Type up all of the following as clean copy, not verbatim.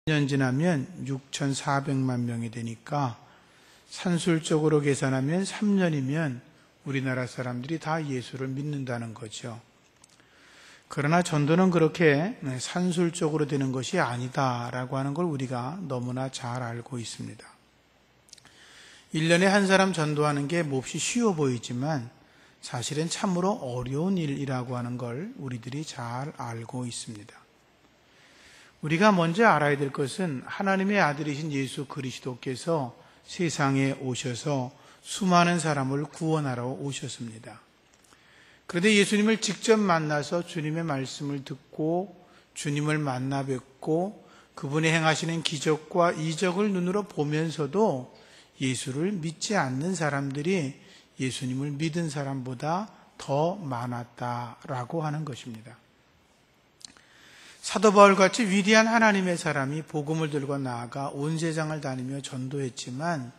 년 지나면 6,400만 명이 되니까 산술적으로 계산하면 3년이면 우리나라 사람들이 다 예수를 믿는다는 거죠. 그러나 전도는 그렇게 산술적으로 되는 것이 아니다라고 하는 걸 우리가 너무나 잘 알고 있습니다. 1년에 한 사람 전도하는 게 몹시 쉬워 보이지만 사실은 참으로 어려운 일이라고 하는 걸 우리들이 잘 알고 있습니다. 우리가 먼저 알아야 될 것은 하나님의 아들이신 예수 그리스도께서 세상에 오셔서 수많은 사람을 구원하러 오셨습니다. 그런데 예수님을 직접 만나서 주님의 말씀을 듣고 주님을 만나 뵙고 그분이 행하시는 기적과 이적을 눈으로 보면서도 예수를 믿지 않는 사람들이 예수님을 믿은 사람보다 더 많았다라고 하는 것입니다. 사도 바울같이 위대한 하나님의 사람이 복음을 들고 나아가 온 세상을 다니며 전도했지만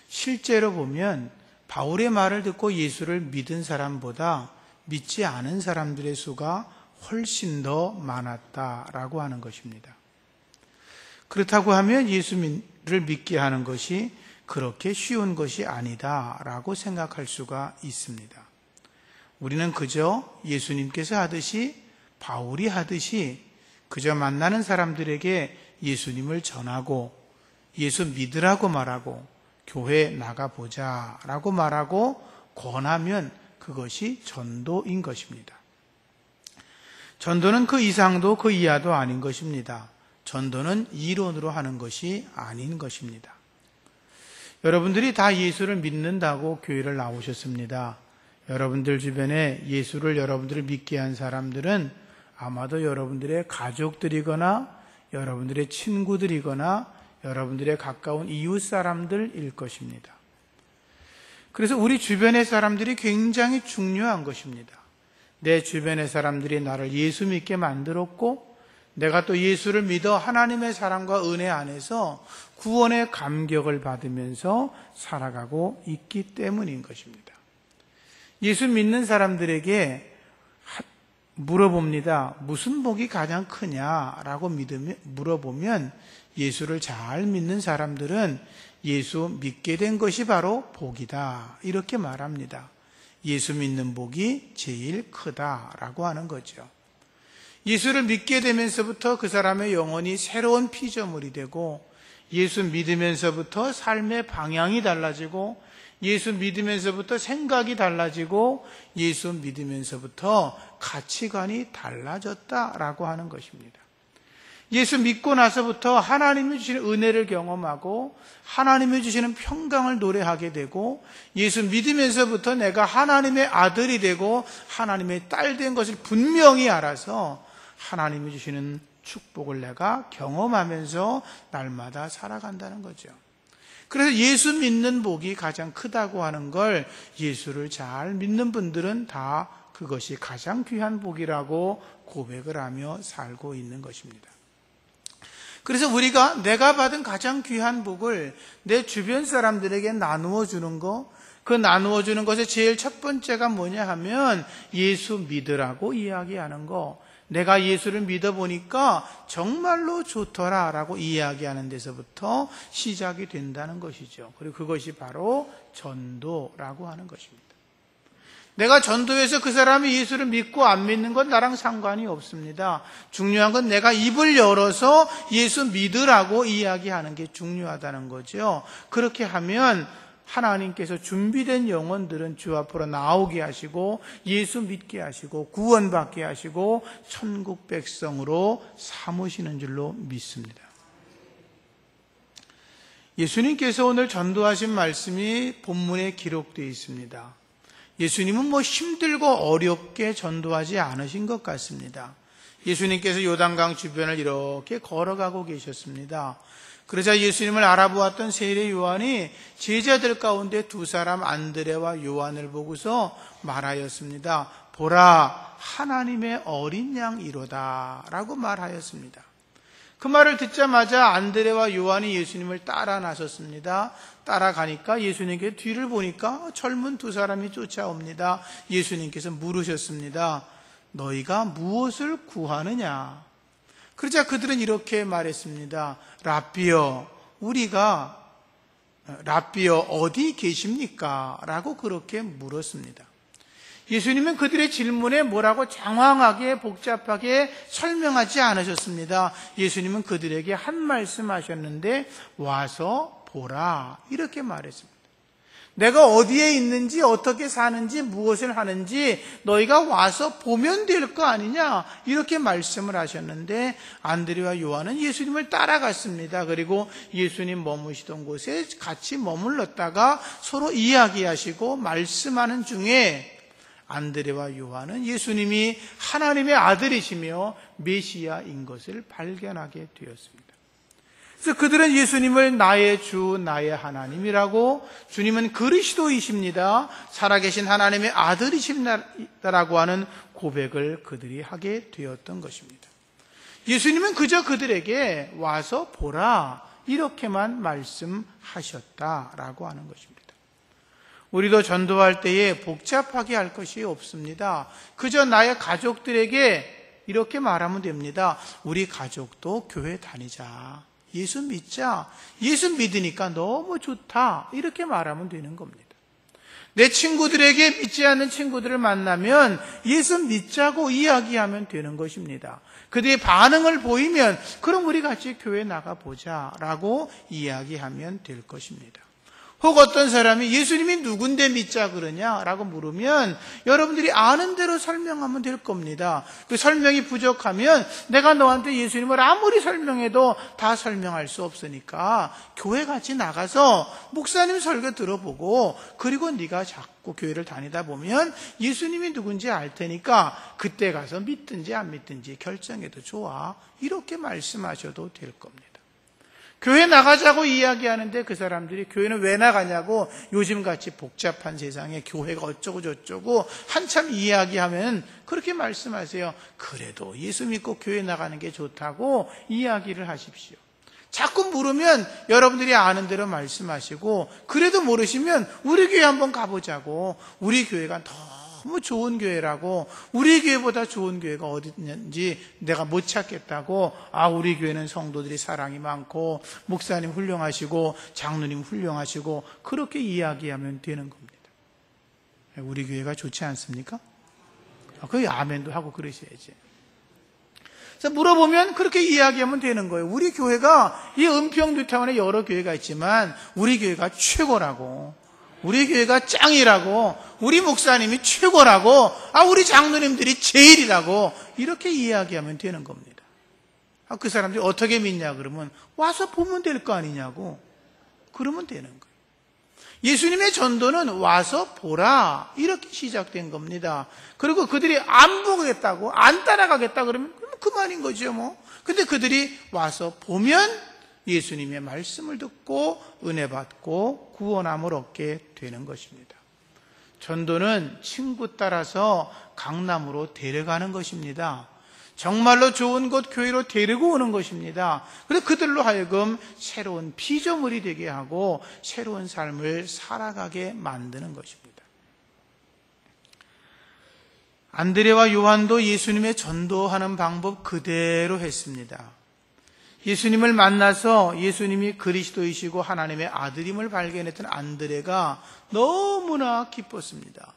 실제로 보면 바울의 말을 듣고 예수를 믿은 사람보다 믿지 않은 사람들의 수가 훨씬 더 많았다라고 하는 것입니다. 그렇다고 하면 예수를 믿게 하는 것이 그렇게 쉬운 것이 아니다라고 생각할 수가 있습니다. 우리는 그저 예수님께서 하듯이 바울이 하듯이 그저 만나는 사람들에게 예수님을 전하고 예수 믿으라고 말하고 교회 나가보자 라고 말하고 권하면 그것이 전도인 것입니다. 전도는 그 이상도 그 이하도 아닌 것입니다. 전도는 이론으로 하는 것이 아닌 것입니다. 여러분들이 다 예수를 믿는다고 교회를 나오셨습니다. 여러분들 주변에 예수를 여러분들을 믿게 한 사람들은 아마도 여러분들의 가족들이거나 여러분들의 친구들이거나 여러분들의 가까운 이웃 사람들일 것입니다. 그래서 우리 주변의 사람들이 굉장히 중요한 것입니다. 내 주변의 사람들이 나를 예수 믿게 만들었고 내가 또 예수를 믿어 하나님의 사랑과 은혜 안에서 구원의 감격을 받으면서 살아가고 있기 때문인 것입니다. 예수 믿는 사람들에게 물어봅니다. 무슨 복이 가장 크냐라고 물어보면 예수를 잘 믿는 사람들은 예수 믿게 된 것이 바로 복이다 이렇게 말합니다. 예수 믿는 복이 제일 크다라고 하는 거죠. 예수를 믿게 되면서부터 그 사람의 영혼이 새로운 피조물이 되고 예수 믿으면서부터 삶의 방향이 달라지고 예수 믿으면서부터 생각이 달라지고 예수 믿으면서부터 가치관이 달라졌다라고 하는 것입니다. 예수 믿고 나서부터 하나님이 주시는 은혜를 경험하고 하나님이 주시는 평강을 노래하게 되고 예수 믿으면서부터 내가 하나님의 아들이 되고 하나님의 딸 된 것을 분명히 알아서 하나님이 주시는 축복을 내가 경험하면서 날마다 살아간다는 거죠. 그래서 예수 믿는 복이 가장 크다고 하는 걸 예수를 잘 믿는 분들은 다 그것이 가장 귀한 복이라고 고백을 하며 살고 있는 것입니다. 그래서 우리가 내가 받은 가장 귀한 복을 내 주변 사람들에게 나누어 주는 거, 그 나누어 주는 것의 제일 첫 번째가 뭐냐 하면 예수 믿으라고 이야기하는 거. 내가 예수를 믿어보니까 정말로 좋더라라고 이야기하는 데서부터 시작이 된다는 것이죠. 그리고 그것이 바로 전도라고 하는 것입니다. 내가 전도해서 그 사람이 예수를 믿고 안 믿는 건 나랑 상관이 없습니다. 중요한 건 내가 입을 열어서 예수 믿으라고 이야기하는 게 중요하다는 거죠. 그렇게 하면 하나님께서 준비된 영혼들은 주 앞으로 나오게 하시고 예수 믿게 하시고 구원받게 하시고 천국 백성으로 삼으시는 줄로 믿습니다. 예수님께서 오늘 전도하신 말씀이 본문에 기록되어 있습니다. 예수님은 힘들고 어렵게 전도하지 않으신 것 같습니다. 예수님께서 요단강 주변을 이렇게 걸어가고 계셨습니다. 그러자 예수님을 알아보았던 세례 요한이 제자들 가운데 두 사람 안드레와 요한을 보고서 말하였습니다. 보라, 하나님의 어린 양이로다 라고 말하였습니다. 그 말을 듣자마자 안드레와 요한이 예수님을 따라 나섰습니다. 따라가니까 예수님께 뒤를 보니까 젊은 두 사람이 쫓아옵니다. 예수님께서 물으셨습니다. 너희가 무엇을 구하느냐? 그러자 그들은 이렇게 말했습니다. 라삐여 어디 계십니까? 라고 그렇게 물었습니다. 예수님은 그들의 질문에 뭐라고 장황하게 복잡하게 설명하지 않으셨습니다. 예수님은 그들에게 한 말씀 하셨는데 와서 보라 이렇게 말했습니다. 내가 어디에 있는지 어떻게 사는지 무엇을 하는지 너희가 와서 보면 될 거 아니냐 이렇게 말씀을 하셨는데 안드레와 요한은 예수님을 따라갔습니다. 그리고 예수님 머무시던 곳에 같이 머물렀다가 서로 이야기하시고 말씀하는 중에 안드레와 요한은 예수님이 하나님의 아들이시며 메시아인 것을 발견하게 되었습니다. 그래서 그들은 예수님을 나의 주, 나의 하나님이라고, 주님은 그리스도이십니다, 살아계신 하나님의 아들이십니다라고 하는 고백을 그들이 하게 되었던 것입니다. 예수님은 그저 그들에게 와서 보라 이렇게만 말씀하셨다라고 하는 것입니다. 우리도 전도할 때에 복잡하게 할 것이 없습니다. 그저 나의 가족들에게 이렇게 말하면 됩니다. 우리 가족도 교회 다니자. 예수 믿자. 예수 믿으니까 너무 좋다. 이렇게 말하면 되는 겁니다. 내 친구들에게 믿지 않는 친구들을 만나면 예수 믿자고 이야기하면 되는 것입니다. 그들의 반응을 보이면 그럼 우리 같이 교회 나가보자 라고 이야기하면 될 것입니다. 혹 어떤 사람이 예수님이 누군데 믿자 그러냐라고 물으면 여러분들이 아는 대로 설명하면 될 겁니다. 그 설명이 부족하면 내가 너한테 예수님을 아무리 설명해도 다 설명할 수 없으니까 교회 같이 나가서 목사님 설교 들어보고 그리고 네가 자꾸 교회를 다니다 보면 예수님이 누군지 알 테니까 그때 가서 믿든지 안 믿든지 결정해도 좋아. 이렇게 말씀하셔도 될 겁니다. 교회 나가자고 이야기하는데 그 사람들이 교회는 왜 나가냐고 요즘같이 복잡한 세상에 교회가 어쩌고 저쩌고 한참 이야기하면 그렇게 말씀하세요. 그래도 예수 믿고 교회 나가는 게 좋다고 이야기를 하십시오. 자꾸 물으면 여러분들이 아는 대로 말씀하시고 그래도 모르시면 우리 교회 한번 가보자고, 우리 교회가 너무 좋은 교회라고, 우리 교회보다 좋은 교회가 어디 있는지 내가 못 찾겠다고, 우리 교회는 성도들이 사랑이 많고 목사님 훌륭하시고 장로님 훌륭하시고 그렇게 이야기하면 되는 겁니다. 우리 교회가 좋지 않습니까? 그 아멘도 하고 그러셔야지. 그래서 물어보면 그렇게 이야기하면 되는 거예요. 우리 교회가 이 은평 뉴타운에 여러 교회가 있지만 우리 교회가 최고라고, 우리 교회가 짱이라고, 우리 목사님이 최고라고, 우리 장로님들이 제일이라고 이렇게 이야기하면 되는 겁니다. 그 사람들이 어떻게 믿냐 그러면 와서 보면 될 거 아니냐고 그러면 되는 거예요. 예수님의 전도는 와서 보라 이렇게 시작된 겁니다. 그리고 그들이 안 보겠다고 안 따라가겠다 그러면 그만인 거죠 뭐. 근데 그들이 와서 보면 예수님의 말씀을 듣고 은혜 받고 구원함을 얻게 되는 것입니다. 전도는 친구 따라서 강남으로 데려가는 것입니다. 정말로 좋은 곳 교회로 데리고 오는 것입니다. 그래서 그들로 하여금 새로운 피조물이 되게 하고 새로운 삶을 살아가게 만드는 것입니다. 안드레와 요한도 예수님의 전도하는 방법 그대로 했습니다. 예수님을 만나서 예수님이 그리스도이시고 하나님의 아들임을 발견했던 안드레가 너무나 기뻤습니다.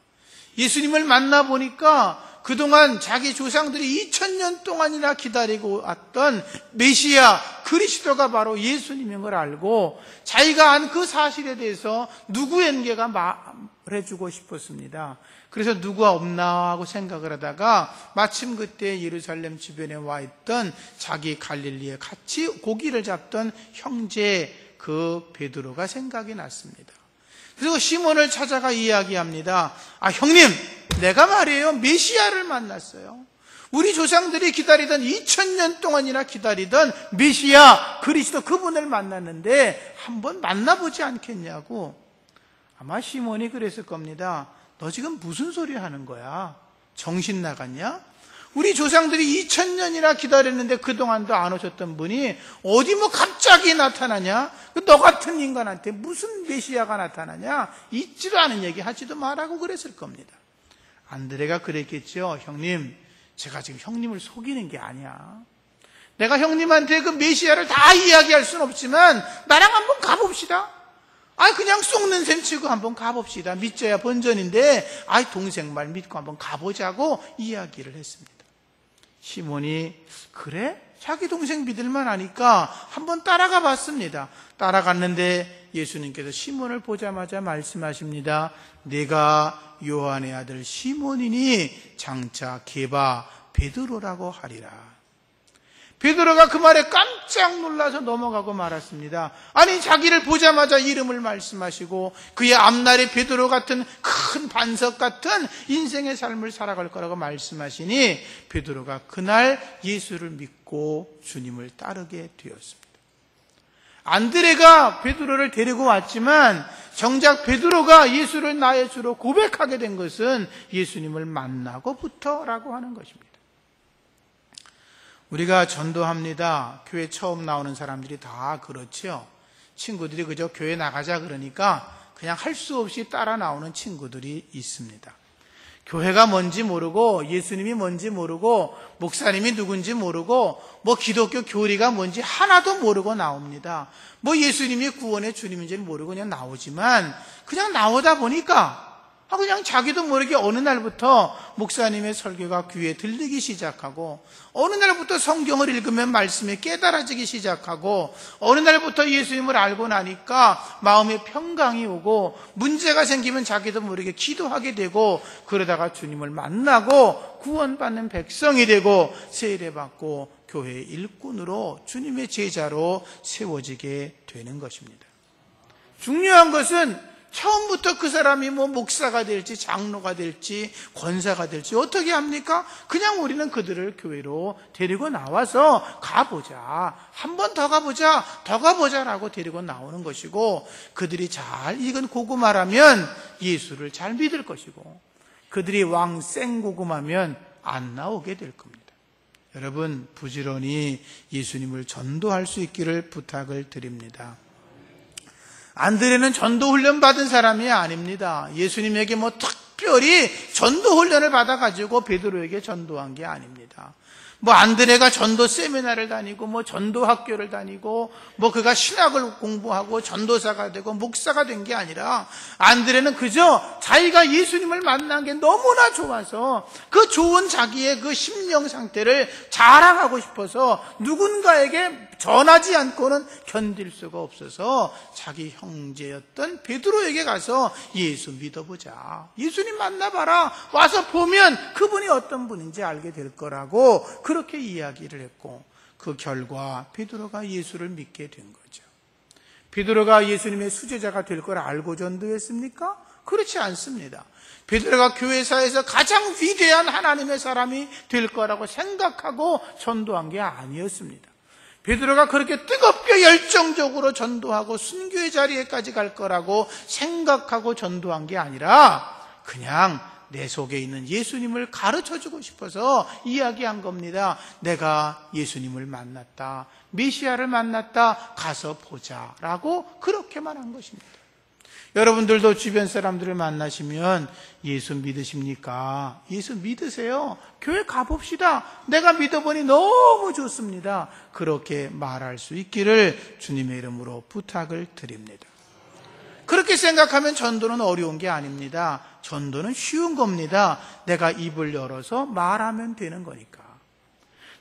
예수님을 만나보니까 그동안 자기 조상들이 2000년 동안이나 기다리고 왔던 메시아 그리스도가 바로 예수님인 걸 알고 자기가 안 그 사실에 대해서 누구에게가 말해주고 싶었습니다. 그래서 누가 없나 하고 생각을 하다가 마침 그때 예루살렘 주변에 와 있던 자기 갈릴리에 같이 고기를 잡던 형제 그 베드로가 생각이 났습니다. 그리고 시몬을 찾아가 이야기합니다. 형님, 내가 말이에요 메시아를 만났어요. 우리 조상들이 기다리던 2000년 동안이나 기다리던 메시아 그리스도 그분을 만났는데 한번 만나보지 않겠냐고. 아마 시몬이 그랬을 겁니다. 너 지금 무슨 소리 하는 거야? 정신 나갔냐? 우리 조상들이 2000년이나 기다렸는데 그동안도 안 오셨던 분이 어디 뭐 갑자기 나타나냐? 너 같은 인간한테 무슨 메시아가 나타나냐? 있지도 않은 얘기 하지도 말라고 그랬을 겁니다. 안드레가 그랬겠죠. 형님, 제가 지금 형님을 속이는 게 아니야. 내가 형님한테 그 메시아를 다 이야기할 수는 없지만 나랑 한번 가봅시다. 그냥 속는 셈 치고 한번 가봅시다. 믿져야 본전인데 동생 말 믿고 한번 가보자고 이야기를 했습니다. 시몬이 그래? 자기 동생 믿을만 하니까 한번 따라가 봤습니다. 따라갔는데 예수님께서 시몬을 보자마자 말씀하십니다. 내가 요한의 아들 시몬이니 장차 게바 베드로라고 하리라. 베드로가 그 말에 깜짝 놀라서 넘어가고 말았습니다. 자기를 보자마자 이름을 말씀하시고 그의 앞날에 베드로 같은 큰 반석 같은 인생의 삶을 살아갈 거라고 말씀하시니 베드로가 그날 예수를 믿고 주님을 따르게 되었습니다. 안드레가 베드로를 데리고 왔지만 정작 베드로가 예수를 나의 주로 고백하게 된 것은 예수님을 만나고부터라고 하는 것입니다. 우리가 전도합니다. 교회 처음 나오는 사람들이 다 그렇죠. 친구들이 그저 교회 나가자 그러니까 그냥 할 수 없이 따라 나오는 친구들이 있습니다. 교회가 뭔지 모르고 예수님이 뭔지 모르고 목사님이 누군지 모르고 기독교 교리가 뭔지 하나도 모르고 나옵니다. 예수님이 구원의 주님인지 모르고 그냥 나오지만 그냥 나오다 보니까 그냥 자기도 모르게 어느 날부터 목사님의 설교가 귀에 들리기 시작하고 어느 날부터 성경을 읽으면 말씀이 깨달아지기 시작하고 어느 날부터 예수님을 알고 나니까 마음에 평강이 오고 문제가 생기면 자기도 모르게 기도하게 되고 그러다가 주님을 만나고 구원받는 백성이 되고 세례받고 교회의 일꾼으로 주님의 제자로 세워지게 되는 것입니다. 중요한 것은 처음부터 그 사람이 목사가 될지 장로가 될지 권사가 될지 어떻게 합니까? 그냥 우리는 그들을 교회로 데리고 나와서 가보자, 한 번 더 가보자, 더 가보자라고 데리고 나오는 것이고 그들이 잘 익은 고구마라면 예수를 잘 믿을 것이고 그들이 왕생고구마면 안 나오게 될 겁니다. 여러분 부지런히 예수님을 전도할 수 있기를 부탁을 드립니다. 안드레는 전도 훈련 받은 사람이 아닙니다. 예수님에게 특별히 전도 훈련을 받아가지고 베드로에게 전도한 게 아닙니다. 안드레가 전도 세미나를 다니고 전도 학교를 다니고 그가 신학을 공부하고 전도사가 되고 목사가 된 게 아니라 안드레는 그저 자기가 예수님을 만난 게 너무나 좋아서 그 좋은 자기의 그 심령 상태를 자랑하고 싶어서 누군가에게 전하지 않고는 견딜 수가 없어서 자기 형제였던 베드로에게 가서 예수 믿어보자, 예수님 만나봐라, 와서 보면 그분이 어떤 분인지 알게 될 거라고 그렇게 이야기를 했고 그 결과 베드로가 예수를 믿게 된 거죠. 베드로가 예수님의 수제자가 될 걸 알고 전도했습니까? 그렇지 않습니다. 베드로가 교회사에서 가장 위대한 하나님의 사람이 될 거라고 생각하고 전도한 게 아니었습니다. 베드로가 그렇게 뜨겁게 열정적으로 전도하고 순교의 자리에까지 갈 거라고 생각하고 전도한 게 아니라 그냥 내 속에 있는 예수님을 가르쳐주고 싶어서 이야기한 겁니다. 내가 예수님을 만났다, 메시아를 만났다, 가서 보자 라고 그렇게만 한 것입니다. 여러분들도 주변 사람들을 만나시면 예수 믿으십니까? 예수 믿으세요. 교회 가봅시다. 내가 믿어보니 너무 좋습니다. 그렇게 말할 수 있기를 주님의 이름으로 부탁을 드립니다. 그렇게 생각하면 전도는 어려운 게 아닙니다. 전도는 쉬운 겁니다. 내가 입을 열어서 말하면 되는 거니까.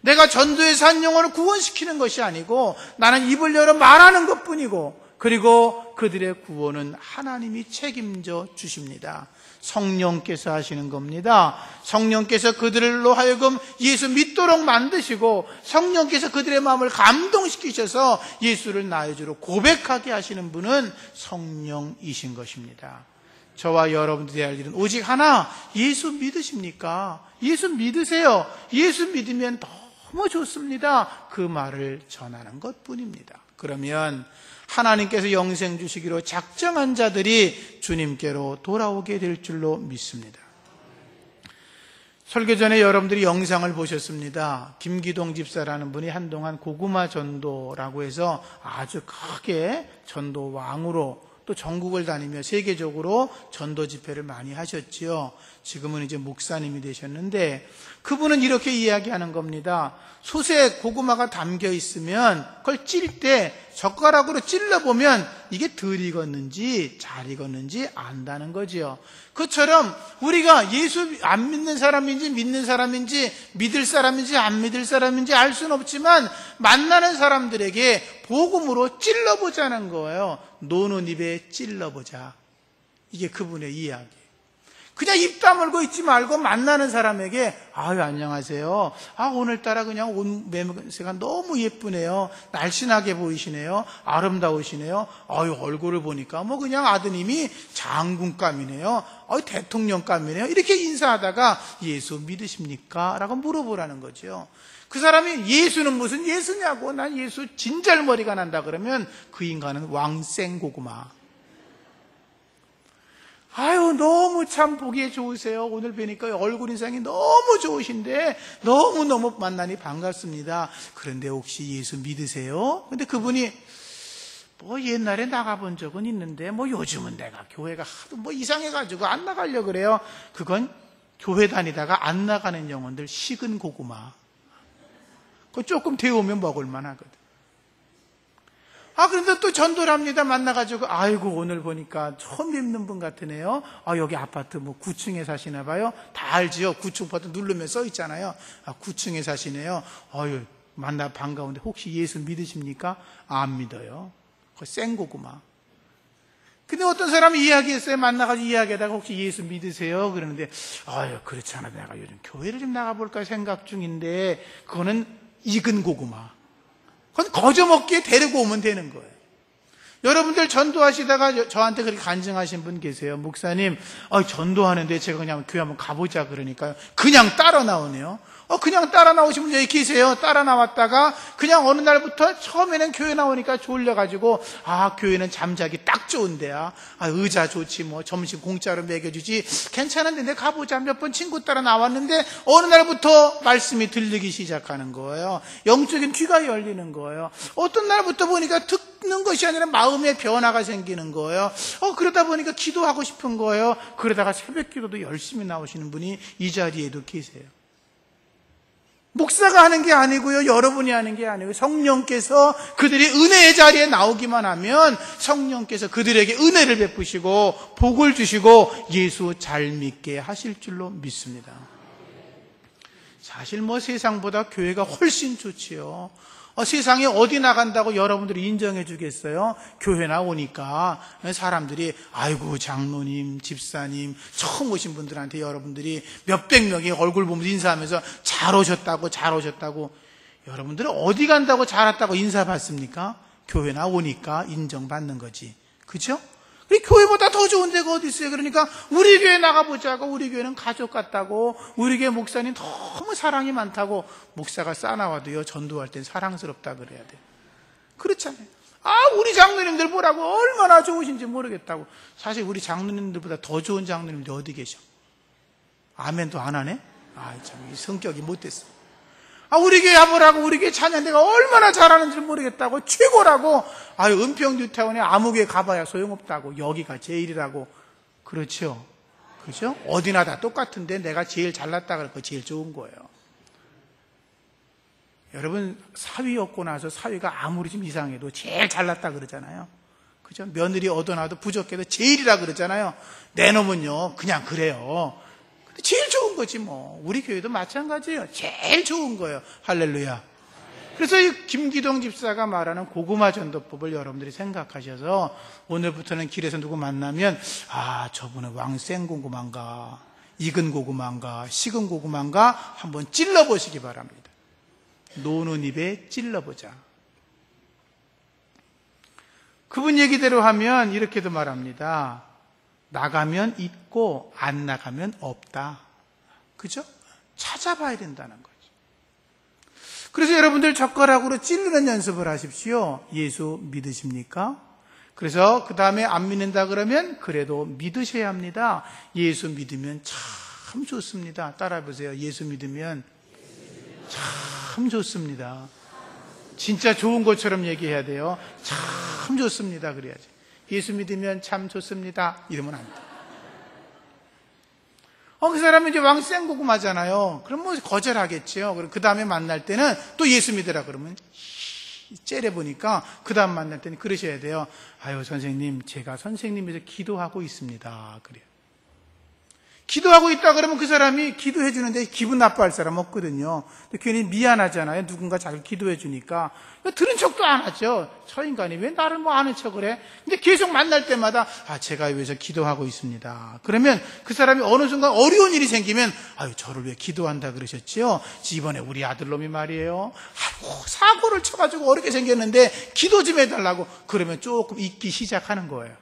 내가 전도해서 한 영혼을 구원시키는 것이 아니고 나는 입을 열어 말하는 것뿐이고 그리고 그들의 구원은 하나님이 책임져 주십니다. 성령께서 하시는 겁니다. 성령께서 그들로 하여금 예수 믿도록 만드시고 성령께서 그들의 마음을 감동시키셔서 예수를 나의 주로 고백하게 하시는 분은 성령이신 것입니다. 저와 여러분들이 할 일은 오직 하나, 예수 믿으십니까? 예수 믿으세요. 예수 믿으면 너무 좋습니다. 그 말을 전하는 것뿐입니다. 그러면 하나님께서 영생 주시기로 작정한 자들이 주님께로 돌아오게 될 줄로 믿습니다. 설교 전에 여러분들이 영상을 보셨습니다. 김기동 집사라는 분이 한동안 고구마 전도라고 해서 아주 크게 전도 왕으로 또 전국을 다니며 세계적으로 전도 집회를 많이 하셨지요. 지금은 이제 목사님이 되셨는데 그분은 이렇게 이야기하는 겁니다. 솥에 고구마가 담겨 있으면 그걸 찔 때 젓가락으로 찔러보면 이게 덜 익었는지 잘 익었는지 안다는 거지요. 그처럼 우리가 예수 안 믿는 사람인지 믿는 사람인지 믿을 사람인지 안 믿을 사람인지 알 수는 없지만 만나는 사람들에게 복음으로 찔러보자는 거예요. 노는 입에 찔러보자. 이게 그분의 이야기. 그냥 입 다물고 있지 말고 만나는 사람에게 아유 안녕하세요. 오늘따라 그냥 옷 매매가 너무 예쁘네요. 날씬하게 보이시네요. 아름다우시네요. 아유 얼굴을 보니까 뭐 그냥 아드님이 장군감이네요. 대통령감이네요. 이렇게 인사하다가 예수 믿으십니까? 라고 물어보라는 거죠. 그 사람이 예수는 무슨 예수냐고 난 예수 진절머리가 난다 그러면 그 인간은 왕생고구마. 아유 너무 참 보기에 좋으세요. 오늘 뵈니까 얼굴 인상이 너무 좋으신데 너무너무 만나니 반갑습니다. 그런데 혹시 예수 믿으세요? 근데 그분이 뭐 옛날에 나가본 적은 있는데 뭐 요즘은 내가 교회가 하도 뭐 이상해가지고 안 나가려고 그래요. 그건 교회 다니다가 안 나가는 영혼들 식은 고구마. 그거 조금 데우면 먹을만 하거든. 그런데 또 전도를 합니다. 만나가지고, 아이고, 오늘 보니까 처음 뵙는 분 같으네요. 여기 아파트 뭐 9층에 사시나 봐요. 다 알지요. 9층 아파트 누르면 써 있잖아요. 9층에 사시네요. 만나 반가운데 혹시 예수 믿으십니까? 안 믿어요. 그거 생고구마. 근데 어떤 사람이 이야기했어요. 만나가지고 이야기하다가 혹시 예수 믿으세요? 그러는데, 그렇지 않아. 내가 요즘 교회를 좀 나가볼까 생각 중인데, 그거는 익은 고구마. 그건 거저 먹기에 데리고 오면 되는 거예요. 여러분들 전도하시다가 저한테 그렇게 간증하신 분 계세요. 목사님, 전도하는데 제가 그냥 교회 한번 가보자 그러니까요. 그냥 따라 나오네요. 그냥 따라 나오신 분 여기 계세요. 따라 나왔다가 그냥 어느 날부터 처음에는 교회 나오니까 졸려가지고 교회는 잠자기 딱 좋은 데야. 의자 좋지 뭐 점심 공짜로 먹여주지 괜찮은데 내가 가보자 몇 번 친구 따라 나왔는데 어느 날부터 말씀이 들리기 시작하는 거예요. 영적인 귀가 열리는 거예요. 어떤 날부터 보니까 듣는 것이 아니라 마음의 변화가 생기는 거예요. 그러다 보니까 기도하고 싶은 거예요. 그러다가 새벽 기도도 열심히 나오시는 분이 이 자리에도 계세요. 목사가 하는 게 아니고요. 여러분이 하는 게 아니고요. 성령께서 그들이 은혜의 자리에 나오기만 하면 성령께서 그들에게 은혜를 베푸시고 복을 주시고 예수 잘 믿게 하실 줄로 믿습니다. 사실 뭐 세상보다 교회가 훨씬 좋지요. 세상에 어디 나간다고 여러분들이 인정해 주겠어요? 교회 나오니까 사람들이 아이고 장로님, 집사님 처음 오신 분들한테 여러분들이 몇백 명이 얼굴 보면서 인사하면서 잘 오셨다고 여러분들은 어디 간다고 잘 왔다고 인사받습니까? 교회 나오니까 인정받는 거지. 그렇죠? 교회보다 더 좋은 데가 어디 있어요? 그러니까 우리 교회 나가보자고. 우리 교회는 가족 같다고. 우리 교회 목사님 너무 사랑이 많다고. 목사가 싸나와도요 전도할 땐 사랑스럽다 그래야 돼요. 그렇잖아요. 우리 장로님들 보라고 얼마나 좋으신지 모르겠다고. 사실 우리 장로님들보다 더 좋은 장로님들 어디 계셔? 아멘도 안 하네? 참 성격이 못됐어. 우리 교회 와보라고. 우리 교회 찬양 내가 얼마나 잘하는지 모르겠다고. 최고라고. 은평뉴타운에 아무 교회 가봐야 소용없다고. 여기가 제일이라고. 그렇죠? 그죠? 어디나 다 똑같은데 내가 제일 잘났다 그럴 거 제일 좋은 거예요. 여러분 사위 얻고 나서 사위가 아무리 좀 이상해도 제일 잘났다 그러잖아요. 그죠? 며느리 얻어놔도 부족해도 제일이라 그러잖아요. 내 놈은요 그냥 그래요. 제일 좋은 거지 뭐. 우리 교회도 마찬가지예요. 제일 좋은 거예요. 할렐루야. 그래서 이 김기동 집사가 말하는 고구마 전도법을 여러분들이 생각하셔서 오늘부터는 길에서 누구 만나면 저분은 왕생 고구마인가 익은 고구마인가 식은 고구마인가 한번 찔러보시기 바랍니다. 노는 입에 찔러보자. 그분 얘기대로 하면 이렇게도 말합니다. 나가면 있고 안 나가면 없다. 그죠? 찾아봐야 된다는 거죠. 그래서 여러분들 젓가락으로 찌르는 연습을 하십시오. 예수 믿으십니까? 그래서 그 다음에 안 믿는다 그러면 그래도 믿으셔야 합니다. 예수 믿으면 참 좋습니다. 따라해보세요. 예수 믿으면 참 좋습니다. 진짜 좋은 것처럼 얘기해야 돼요. 참 좋습니다. 그래야지. 예수 믿으면 참 좋습니다. 이러면 안 돼. 그 사람은 이제 왕 생고구마잖아요. 그럼 뭐 거절하겠죠. 그럼 그 다음에 만날 때는 또 예수 믿으라 그러면 째려보니까 그 다음 만날 때는 그러셔야 돼요. 아유, 선생님, 제가 선생님에서 기도하고 있습니다. 그래요. 기도하고 있다 그러면 그 사람이 기도해 주는데 기분 나빠할 사람 없거든요. 괜히 미안하잖아요. 누군가 자기를 기도해 주니까. 들은 척도 안 하죠. 저 인간이 왜 나를 뭐 아는 척을 해? 근데 계속 만날 때마다 제가 위해서 기도하고 있습니다. 그러면 그 사람이 어느 순간 어려운 일이 생기면 아유, 저를 왜 기도한다 그러셨지요? 이번에 우리 아들놈이 말이에요. 아이고, 사고를 쳐가지고 어렵게 생겼는데 기도 좀 해달라고. 그러면 조금 잊기 시작하는 거예요.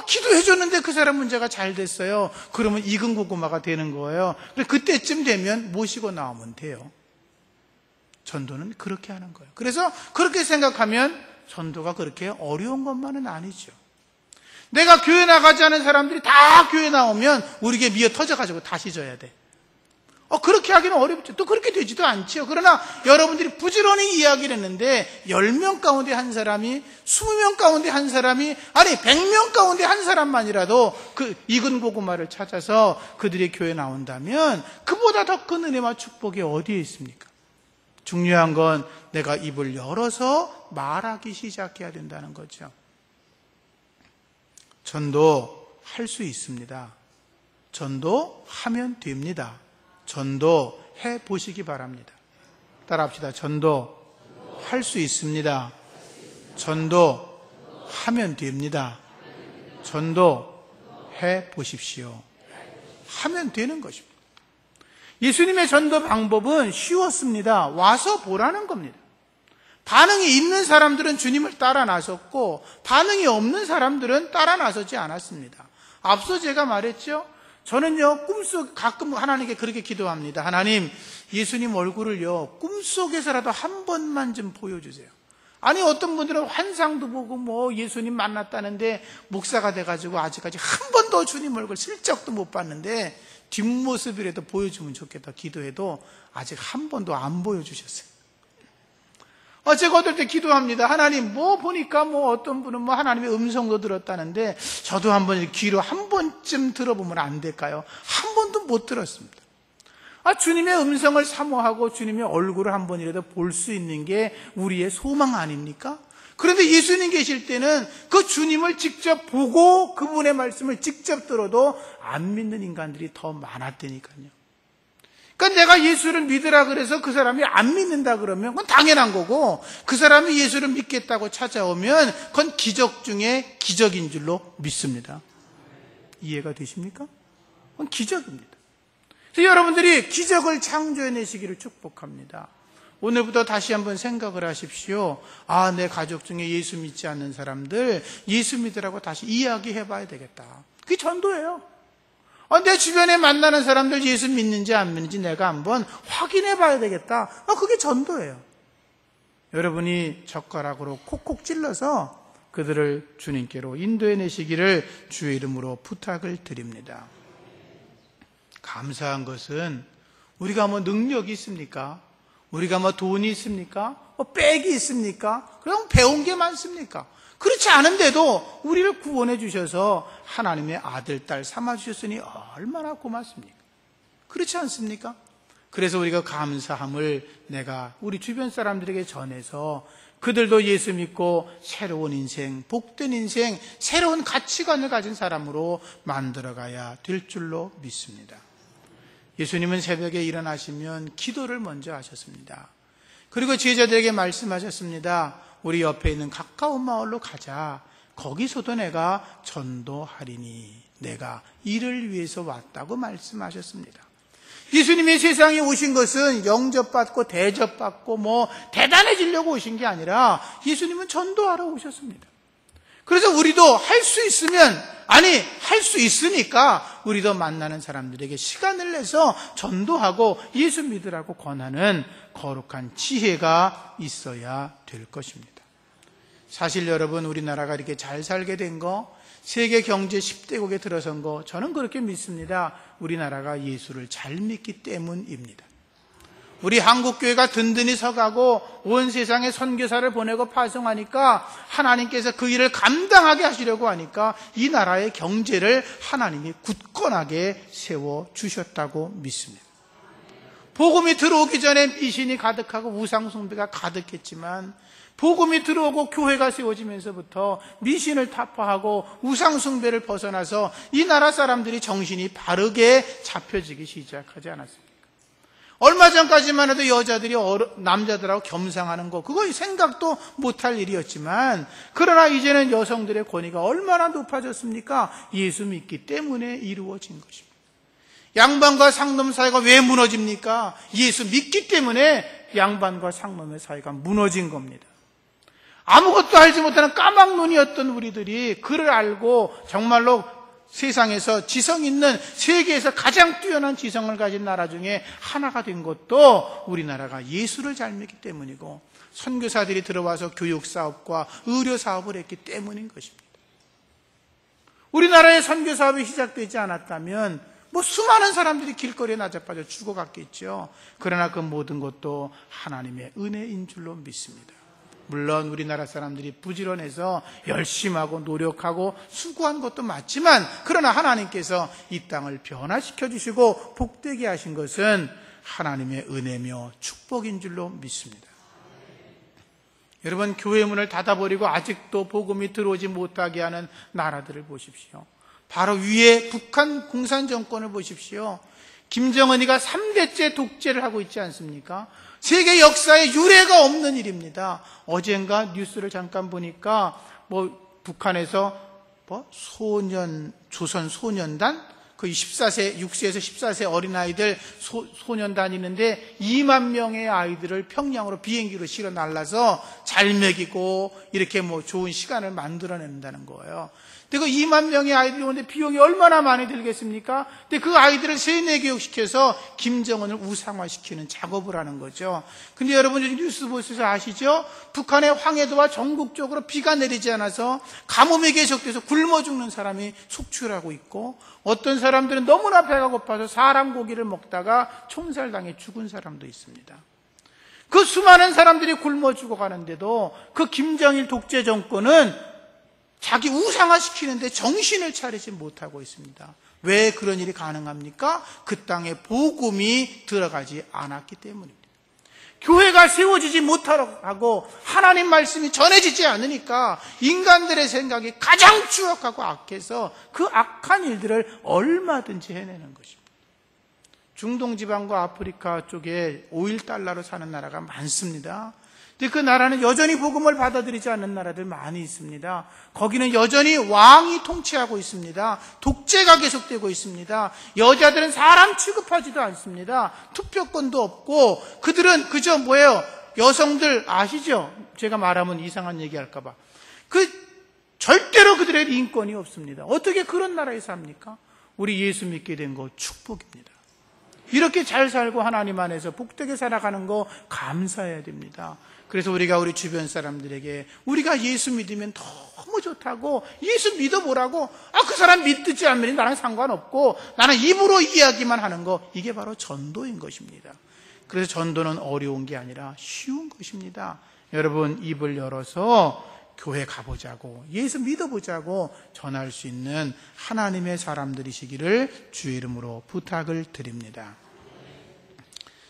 기도해 줬는데 그 사람 문제가 잘 됐어요. 그러면 익은 고구마가 되는 거예요. 그때쯤 되면 모시고 나오면 돼요. 전도는 그렇게 하는 거예요. 그래서 그렇게 생각하면 전도가 그렇게 어려운 것만은 아니죠. 내가 교회 나가지 않은 사람들이 다 교회 나오면 우리에게 미어 터져가지고 다시 져야 돼. 그렇게 하기는 어렵죠. 또 그렇게 되지도 않죠. 그러나 여러분들이 부지런히 이야기를 했는데 10명 가운데 한 사람이, 20명 가운데 한 사람이, 아니 100명 가운데 한 사람만이라도 그 익은 고구마를 찾아서 그들이 교회에 나온다면 그보다 더 큰 은혜와 축복이 어디에 있습니까? 중요한 건 내가 입을 열어서 말하기 시작해야 된다는 거죠. 전도할 수 있습니다. 전도하면 됩니다. 전도해 보시기 바랍니다. 따라합시다. 전도할 수 있습니다. 전도하면 됩니다. 전도해 보십시오. 하면 되는 것입니다. 예수님의 전도 방법은 쉬웠습니다. 와서 보라는 겁니다. 반응이 있는 사람들은 주님을 따라 나섰고 반응이 없는 사람들은 따라 나서지 않았습니다. 앞서 제가 말했죠. 저는요, 꿈속 가끔 하나님께 그렇게 기도합니다. 하나님, 예수님 얼굴을요, 꿈속에서라도 한 번만 좀 보여주세요. 아니, 어떤 분들은 환상도 보고 뭐 예수님 만났다는데 목사가 돼가지고 아직까지 한 번도 주님 얼굴 슬쩍도 못 봤는데 뒷모습이라도 보여주면 좋겠다 기도해도 아직 한 번도 안 보여주셨어요. 제가 어떨 때 기도합니다. 하나님, 뭐 보니까 뭐 어떤 분은 뭐 하나님의 음성도 들었다는데 저도 한번 귀로 한 번쯤 들어보면 안 될까요? 한 번도 못 들었습니다. 주님의 음성을 사모하고 주님의 얼굴을 한 번이라도 볼 수 있는 게 우리의 소망 아닙니까? 그런데 예수님 계실 때는 그 주님을 직접 보고 그분의 말씀을 직접 들어도 안 믿는 인간들이 더 많았다니까요. 그러니까 내가 예수를 믿으라 그래서 그 사람이 안 믿는다 그러면 그건 당연한 거고, 그 사람이 예수를 믿겠다고 찾아오면 그건 기적 중에 기적인 줄로 믿습니다. 이해가 되십니까? 그건 기적입니다. 그래서 여러분들이 기적을 창조해내시기를 축복합니다. 오늘부터 다시 한번 생각을 하십시오. 내 가족 중에 예수 믿지 않는 사람들 예수 믿으라고 다시 이야기해봐야 되겠다. 그게 전도예요. 내 주변에 만나는 사람들 예수 믿는지 안 믿는지 내가 한번 확인해 봐야 되겠다. 그게 전도예요. 여러분이 젓가락으로 콕콕 찔러서 그들을 주님께로 인도해 내시기를 주의 이름으로 부탁을 드립니다. 감사한 것은 우리가 뭐 능력이 있습니까? 우리가 뭐 돈이 있습니까? 뭐 백이 있습니까? 그럼 배운 게 많습니까? 그렇지 않은데도 우리를 구원해 주셔서 하나님의 아들, 딸 삼아주셨으니 얼마나 고맙습니까? 그렇지 않습니까? 그래서 우리가 감사함을 내가 우리 주변 사람들에게 전해서 그들도 예수 믿고 새로운 인생, 복된 인생, 새로운 가치관을 가진 사람으로 만들어가야 될 줄로 믿습니다. 예수님은 새벽에 일어나시면 기도를 먼저 하셨습니다. 그리고 제자들에게 말씀하셨습니다. 우리 옆에 있는 가까운 마을로 가자. 거기서도 내가 전도하리니 내가 이를 위해서 왔다고 말씀하셨습니다. 예수님이 세상에 오신 것은 영접받고 대접받고 뭐 대단해지려고 오신 게 아니라 예수님은 전도하러 오셨습니다. 그래서 우리도 할 수 있으면, 할 수 있으니까 우리도 만나는 사람들에게 시간을 내서 전도하고 예수 믿으라고 권하는 거룩한 지혜가 있어야 될 것입니다. 사실 여러분, 우리나라가 이렇게 잘 살게 된 거, 세계 경제 10대국에 들어선 거, 저는 그렇게 믿습니다. 우리나라가 예수를 잘 믿기 때문입니다. 우리 한국교회가 든든히 서가고 온 세상에 선교사를 보내고 파송하니까 하나님께서 그 일을 감당하게 하시려고 하니까 이 나라의 경제를 하나님이 굳건하게 세워주셨다고 믿습니다. 복음이 들어오기 전에 미신이 가득하고 우상숭배가 가득했지만 복음이 들어오고 교회가 세워지면서부터 미신을 타파하고 우상숭배를 벗어나서 이 나라 사람들이 정신이 바르게 잡혀지기 시작하지 않았습니까? 얼마 전까지만 해도 여자들이 남자들하고 겸상하는 거 그거 생각도 못할 일이었지만 그러나 이제는 여성들의 권위가 얼마나 높아졌습니까? 예수 믿기 때문에 이루어진 것입니다. 양반과 상놈 사이가 왜 무너집니까? 예수 믿기 때문에 양반과 상놈의 사이가 무너진 겁니다. 아무것도 알지 못하는 까막눈이었던 우리들이 그를 알고 정말로 세상에서 지성 있는 세계에서 가장 뛰어난 지성을 가진 나라 중에 하나가 된 것도 우리나라가 예수를 잘 믿기 때문이고 선교사들이 들어와서 교육사업과 의료사업을 했기 때문인 것입니다. 우리나라의 선교사업이 시작되지 않았다면 수많은 사람들이 길거리에 나자빠져 죽어갔겠죠. 그러나 그 모든 것도 하나님의 은혜인 줄로 믿습니다. 물론 우리나라 사람들이 부지런해서 열심히 하고 노력하고 수고한 것도 맞지만 그러나 하나님께서 이 땅을 변화시켜 주시고 복되게 하신 것은 하나님의 은혜며 축복인 줄로 믿습니다. 여러분, 교회 문을 닫아버리고 아직도 복음이 들어오지 못하게 하는 나라들을 보십시오. 바로 위에 북한 공산정권을 보십시오. 김정은이가 3대째 독재를 하고 있지 않습니까? 세계 역사에 유례가 없는 일입니다. 어젠가 뉴스를 잠깐 보니까 북한에서 조선 소년단 그 14세 6세에서 14세 어린아이들 소년단이 있는데 2만 명의 아이들을 평양으로 비행기로 실어 날라서 잘 먹이고 이렇게 좋은 시간을 만들어낸다는 거예요. 근데 그 2만 명의 아이들이 오는데 비용이 얼마나 많이 들겠습니까? 근데 그 아이들을 세뇌 교육시켜서 김정은을 우상화시키는 작업을 하는 거죠. 근데 여러분 뉴스 보셔서 아시죠? 북한의 황해도와 전국적으로 비가 내리지 않아서 가뭄이 계속돼서 굶어 죽는 사람이 속출하고 있고 어떤 사람들은 너무나 배가 고파서 사람 고기를 먹다가 총살당해 죽은 사람도 있습니다. 그 수많은 사람들이 굶어 죽어가는데도 그 김정일 독재 정권은 자기 우상화시키는데 정신을 차리지 못하고 있습니다. 왜 그런 일이 가능합니까? 그 땅에 복음이 들어가지 않았기 때문입니다. 교회가 세워지지 못하고 하나님 말씀이 전해지지 않으니까 인간들의 생각이 가장 추악하고 악해서 그 악한 일들을 얼마든지 해내는 것입니다. 중동 지방과 아프리카 쪽에 오일 달러로 사는 나라가 많습니다. 근데 그 나라는 여전히 복음을 받아들이지 않는 나라들 많이 있습니다. 거기는 여전히 왕이 통치하고 있습니다. 독재가 계속되고 있습니다. 여자들은 사람 취급하지도 않습니다. 투표권도 없고 그들은 그저 여성들 아시죠? 제가 말하면 이상한 얘기할까 봐. 절대로 그들의 인권이 없습니다. 어떻게 그런 나라에 삽니까? 우리 예수 믿게 된 거 축복입니다. 이렇게 잘 살고 하나님 안에서 복되게 살아가는 거 감사해야 됩니다. 그래서 우리가 우리 주변 사람들에게 우리가 예수 믿으면 너무 좋다고 예수 믿어보라고 그 사람 믿지 않으면 나랑 상관없고 나는 입으로 이야기만 하는 거 이게 바로 전도인 것입니다. 그래서 전도는 어려운 게 아니라 쉬운 것입니다. 여러분 입을 열어서 교회 가보자고 예수 믿어보자고 전할 수 있는 하나님의 사람들이시기를 주의 이름으로 부탁을 드립니다.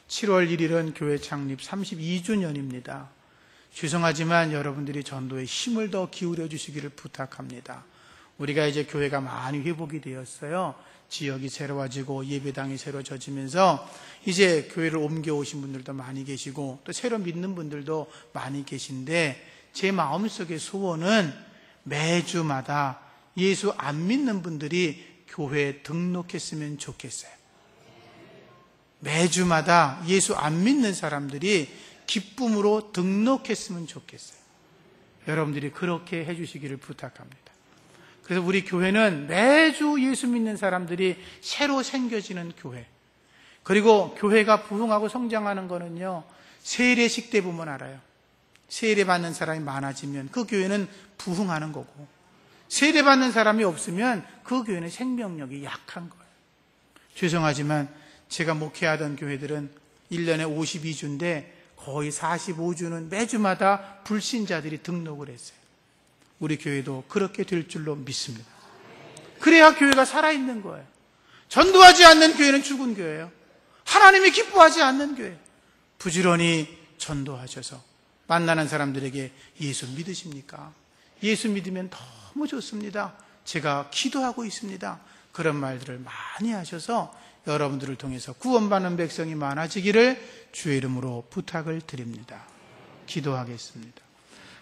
7월 1일은 교회 창립 32주년입니다. 죄송하지만 여러분들이 전도에 힘을 더 기울여 주시기를 부탁합니다. 우리가 이제 교회가 많이 회복이 되었어요. 지역이 새로워지고 예배당이 새로워지면서 이제 교회를 옮겨오신 분들도 많이 계시고 또 새로 믿는 분들도 많이 계신데 제 마음속의 소원은 매주마다 예수 안 믿는 분들이 교회에 등록했으면 좋겠어요. 매주마다 예수 안 믿는 사람들이 기쁨으로 등록했으면 좋겠어요. 여러분들이 그렇게 해주시기를 부탁합니다. 그래서 우리 교회는 매주 예수 믿는 사람들이 새로 생겨지는 교회, 그리고 교회가 부흥하고 성장하는 거는요, 세례식 때 보면 알아요. 세례 받는 사람이 많아지면 그 교회는 부흥하는 거고, 세례 받는 사람이 없으면 그 교회는 생명력이 약한 거예요. 죄송하지만 제가 목회하던 교회들은 1년에 52주인데 거의 45주는 매주마다 불신자들이 등록을 했어요. 우리 교회도 그렇게 될 줄로 믿습니다. 그래야 교회가 살아있는 거예요. 전도하지 않는 교회는 죽은 교회예요. 하나님이 기뻐하지 않는 교회. 부지런히 전도하셔서 만나는 사람들에게 예수 믿으십니까? 예수 믿으면 너무 좋습니다. 제가 기도하고 있습니다. 그런 말들을 많이 하셔서 여러분들을 통해서 구원받는 백성이 많아지기를 주의 이름으로 부탁을 드립니다. 기도하겠습니다.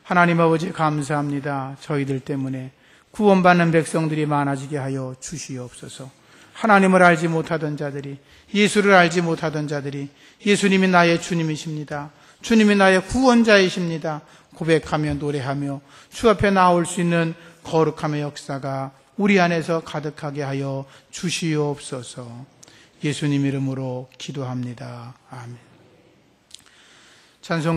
하나님 아버지 감사합니다. 저희들 때문에 구원받는 백성들이 많아지게 하여 주시옵소서. 하나님을 알지 못하던 자들이, 예수를 알지 못하던 자들이 예수님이 나의 주님이십니다. 주님이 나의 구원자이십니다. 고백하며 노래하며 주 앞에 나올 수 있는 거룩함의 역사가 우리 안에서 가득하게 하여 주시옵소서. 예수님 이름으로 기도합니다. 아멘. 찬송